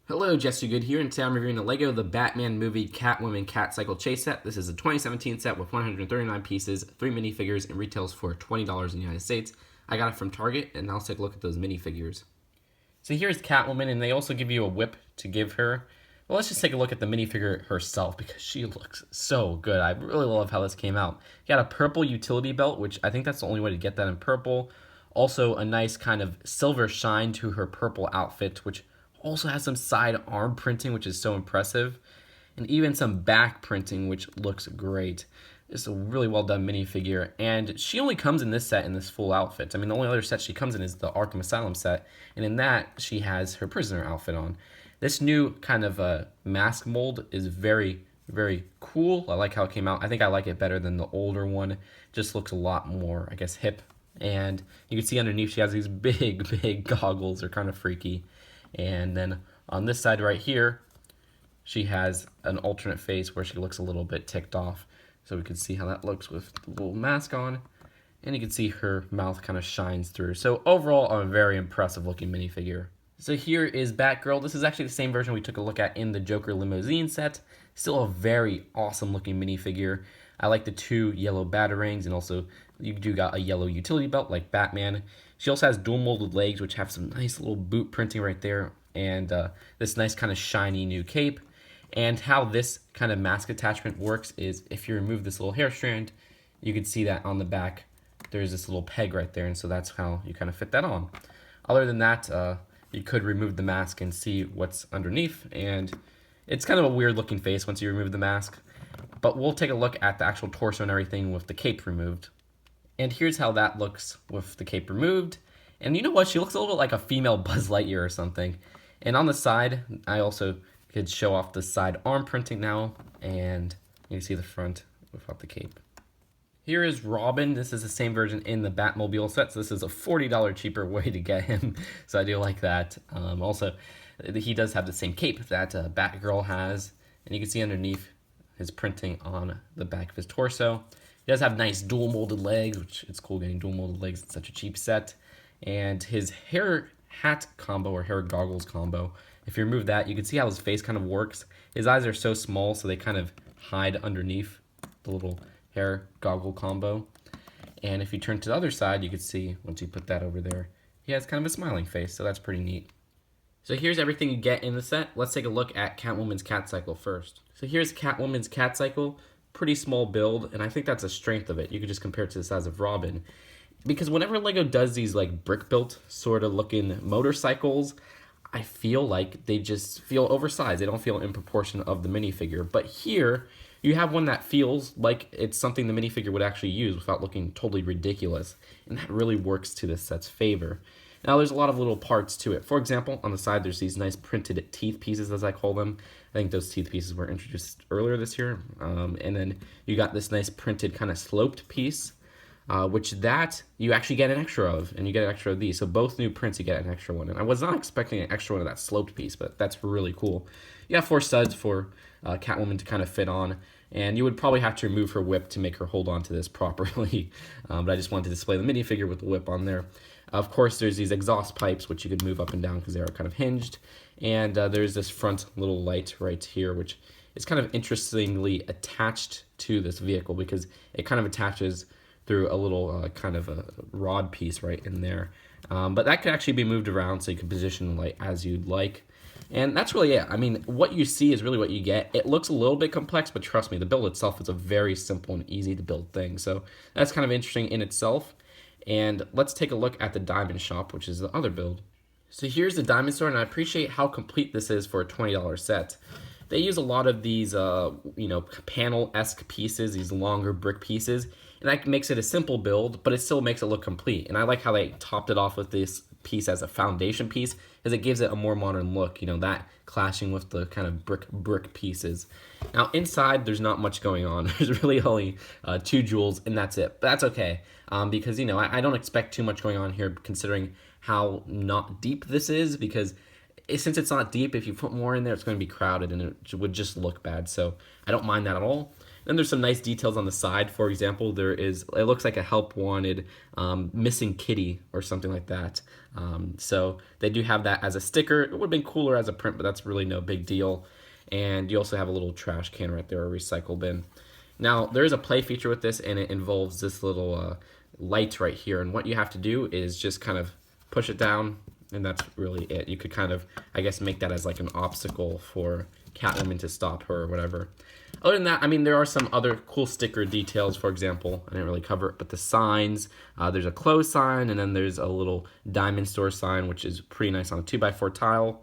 Hello, Jesse Good here, and today I'm reviewing the LEGO The Batman Movie Catwoman Catcycle Chase set. This is a 2017 set with 139 pieces, 3 minifigures, and retails for $20 in the United States. I got it from Target, and now let's take a look at those minifigures. So here's Catwoman, and they also give you a whip to give her. Well, let's just take a look at the minifigure herself, because she looks so good. I really love how this came out. You got a purple utility belt, which I think that's the only way to get that in purple. Also, a nice kind of silver shine to her purple outfit, which also has some side arm printing, which is so impressive, and even some back printing, which looks great. It's a really well done minifigure, and she only comes in this set in this full outfit. I mean, the only other set she comes in is the Arkham Asylum set, and in that she has her prisoner outfit on. This new kind of mask mold is very, very cool. I like how it came out. I think I like it better than the older one. It just looks a lot more, I guess, hip. And you can see underneath she has these big, big goggles. They're kind of freaky. And then on this side right here, she has an alternate face where she looks a little bit ticked off. So we can see how that looks with the little mask on. And you can see her mouth kind of shines through. So overall, a very impressive looking minifigure. So here is Batgirl. This is actually the same version we took a look at in the Joker limousine set. Still a very awesome looking minifigure. I like the 2 yellow batarangs, and also you do got a yellow utility belt like Batman. She also has dual molded legs, which have some nice little boot printing right there, and this nice kind of shiny new cape. And how this kind of mask attachment works is if you remove this little hair strand, you can see that on the back there's this little peg right there, and so that's how you kind of fit that on. Other than that, you could remove the mask and see what's underneath, and it's kind of a weird looking face once you remove the mask. But we'll take a look at the actual torso and everything with the cape removed. And here's how that looks with the cape removed. And you know what? She looks a little bit like a female Buzz Lightyear or something. And on the side, I also could show off the side arm printing now. And you can see the front without the cape. Here is Robin. This is the same version in the Batmobile set. So this is a $40 cheaper way to get him. So I do like that. Also, he does have the same cape that Batgirl has. And you can see underneath his printing on the back of his torso. He does have nice dual molded legs, which it's cool getting dual molded legs in such a cheap set. And his hair hat combo or hair goggles combo, if you remove that, you can see how his face kind of works. His eyes are so small, so they kind of hide underneath the little hair goggle combo. And if you turn to the other side, you can see, once you put that over there, he has kind of a smiling face, so that's pretty neat. So here's everything you get in the set. Let's take a look at Catwoman's Catcycle first. So here's Catwoman's Catcycle. Pretty small build, and I think that's a strength of it. You could just compare it to the size of Robin. Because whenever LEGO does these like brick-built sort of looking motorcycles, I feel like they just feel oversized. They don't feel in proportion of the minifigure. But here, you have one that feels like it's something the minifigure would actually use without looking totally ridiculous. And that really works to this set's favor. Now, there's a lot of little parts to it. For example, on the side, there's these nice printed teeth pieces, as I call them. I think those teeth pieces were introduced earlier this year. And then you got this nice printed kind of sloped piece, which that you actually get an extra of, and you get an extra of these. So both new prints, you get an extra one. And I was not expecting an extra one of that sloped piece, but that's really cool. You have 4 studs for Catwoman to kind of fit on. And you would probably have to remove her whip to make her hold on to this properly. But I just wanted to display the minifigure with the whip on there. Of course, there's these exhaust pipes, which you could move up and down because they are kind of hinged. And there's this front little light right here, which is kind of interestingly attached to this vehicle because it kind of attaches through a little kind of a rod piece right in there. But that could actually be moved around so you can position the light as you'd like. And that's really it. I mean, what you see is really what you get. It looks a little bit complex, but trust me, the build itself is a very simple and easy to build thing. So that's kind of interesting in itself. And let's take a look at the Diamond Shop, which is the other build. So here's the Diamond Store, and I appreciate how complete this is for a $20 set. They use a lot of these, panel-esque pieces, these longer brick pieces, and that makes it a simple build, but it still makes it look complete. And I like how they topped it off with this piece as a foundation piece, because it gives it a more modern look, that clashing with the kind of brick pieces. Now, inside, there's not much going on. There's really only 2 jewels, and that's it. But that's okay, because, I don't expect too much going on here, considering how not deep this is, because since it's not deep, if you put more in there, it's going to be crowded, and it would just look bad. So I don't mind that at all. Then there's some nice details on the side. For example, it looks like a help wanted missing kitty or something like that. So they do have that as a sticker. It would have been cooler as a print, but that's really no big deal. And you also have a little trash can right there, a recycle bin. Now, there is a play feature with this, and it involves this little light right here. And what you have to do is just kind of push it down, and that's really it. You could kind of, I guess, make that as like an obstacle for Catwoman to stop her or whatever. Other than that, I mean, there are some other cool sticker details. For example, I didn't really cover it, but the signs, there's a clothes sign, and then there's a little diamond store sign, which is pretty nice on a 2x4 tile.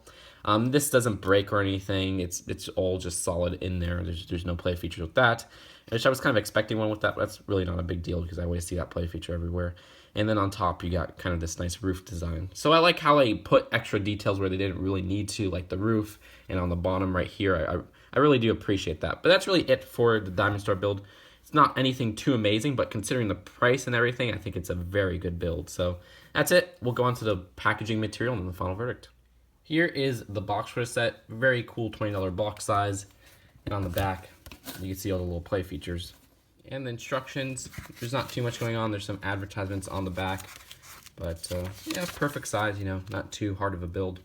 This doesn't break or anything. It's all just solid in there. There's no play features with that. Which I was kind of expecting one with that, but that's really not a big deal because I always see that play feature everywhere. And then on top, you got kind of this nice roof design. So I like how they put extra details where they didn't really need to, like the roof and on the bottom right here. I really do appreciate that. But that's really it for the Diamond Store build. It's not anything too amazing, but considering the price and everything, I think it's a very good build. So that's it. We'll go on to the packaging material and then the final verdict. Here is the box for the set. Very cool $20 box size. And on the back, you can see all the little play features. And the instructions, there's not too much going on. There's some advertisements on the back. But, yeah, perfect size, you know, not too hard of a build.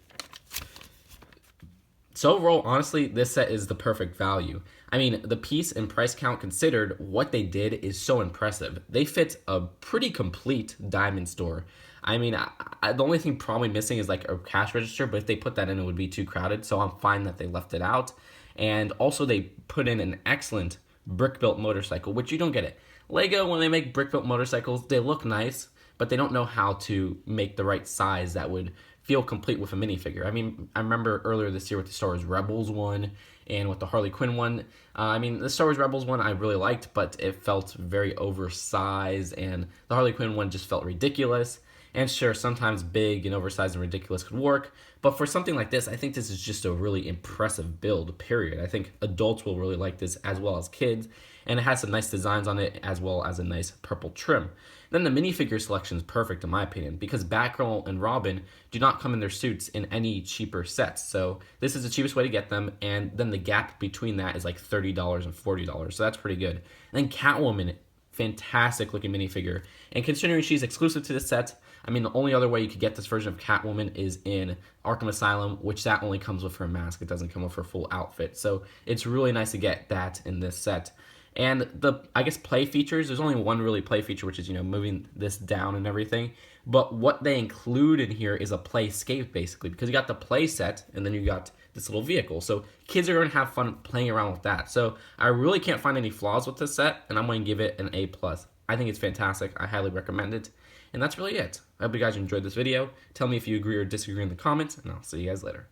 So overall, honestly, this set is the perfect value. I mean, the piece and price count considered, what they did is so impressive. They fit a pretty complete Diamond Store. I mean, the only thing probably missing is like a cash register, but if they put that in, it would be too crowded, so I'm fine that they left it out. And also, they put in an excellent brick-built motorcycle, which you don't get it. LEGO, when they make brick-built motorcycles, they look nice, but they don't know how to make the right size that would feel complete with a minifigure. I mean, I remember earlier this year with the Star Wars Rebels one and with the Harley Quinn one. I mean, the Star Wars Rebels one I really liked, but it felt very oversized, and the Harley Quinn one just felt ridiculous. And sure, sometimes big and oversized and ridiculous could work, but for something like this, I think this is just a really impressive build, period. I think adults will really like this as well as kids, and it has some nice designs on it as well as a nice purple trim. Then the minifigure selection is perfect in my opinion, because Batgirl and Robin do not come in their suits in any cheaper sets, so this is the cheapest way to get them, and then the gap between that is like $30 and $40, so that's pretty good. And then Catwoman, fantastic looking minifigure, and considering she's exclusive to this set, I mean, the only other way you could get this version of Catwoman is in Arkham Asylum, which that only comes with her mask. It doesn't come with her full outfit. So it's really nice to get that in this set. And the, I guess, play features, there's only one really play feature, which is, you know, moving this down and everything. But what they include in here is a play scape, basically, because you got the play set, and then you got this little vehicle. So kids are going to have fun playing around with that. So I really can't find any flaws with this set, and I'm going to give it an A+. I think it's fantastic. I highly recommend it. And that's really it. I hope you guys enjoyed this video. Tell me if you agree or disagree in the comments, and I'll see you guys later.